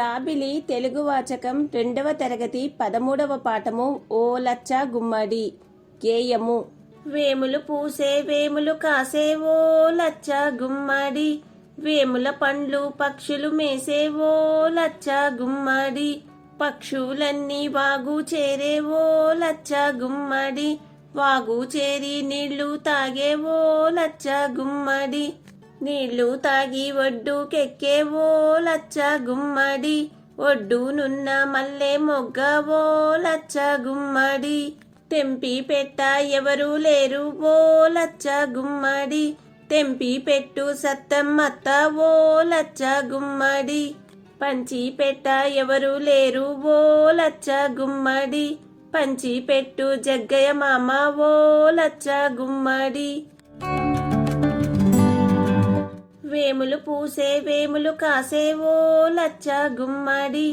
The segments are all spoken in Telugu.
జాబిలి తెలుగు వాచకం 2వ తరగతి 13వ పాఠము ఓ లచ్చ గుమ్మడి. గేయము. వేములు పూసే వేములు కాసే ఓ లచ్చ గుమ్మడి, వేముల పండ్లు పక్షులు మేసే ఓ లచ్చ గుమ్మడి, పక్షులన్నీ వాగు చేరే ఓ లచ్చ గుమ్మడి, వాగు చేరి నీళ్లు తాగే ఓ లచ్చ గుమ్మడి, నీళ్లు తాగి ఒడ్డుకెక్కే ఓ లచ్చ గుమ్మడి, ఒడ్డునున్న మల్లె మొగ్గ ఓ లచ్చ గుమ్మడి, తెంపి పెట్ట ఎవరు లేరు ఓ లచ్చ గుమ్మడి, తెంపి పెట్టు సత్తమ్మత్త ఓ లచ్చ గుమ్మడి, పంచి పెట్ట ఎవరు లేరు ఓ లచ్చ గుమ్మడి, పంచి పెట్టు జగ్గయ్య మామ ఓ లచ్చ గుమ్మడి. వేములు పూసే వేములు కాసే ఓ లచ్చ గుమ్మడి,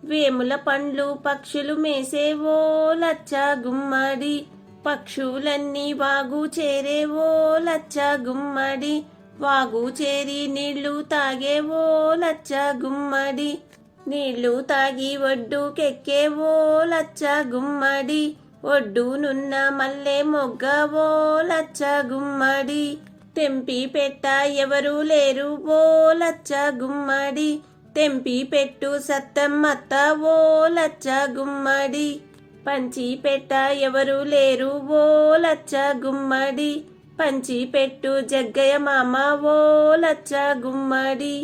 వేముల పండ్లు పక్షులు మేసే ఓ లచ్చ గుమ్మడి, పక్షులన్నీ వాగు చేరే ఓ లచ్చ గుమ్మడి, వాగు చేరి నీళ్లు తాగే ఓ లచ్చ గుమ్మడి, నీళ్లు తాగి ఒడ్డుకెక్కే ఓ లచ్చ గుమ్మడి, ఒడ్డునున్న మల్లె మొగ్గ ఓ లచ్చ గుమ్మడి, తెంపి పెట్ట ఎవరు లేరు ఓ లచ్చ గుమ్మడి, తెంపి పెట్టు సత్తమ్మత్త ఓ లచ్చ గుమ్మడి, పంచి పెట్ట ఎవరు లేరు ఓ లచ్చ గుమ్మడి, పంచి పెట్టు జగ్గయ్య మామ ఓ లచ్చ గుమ్మడి.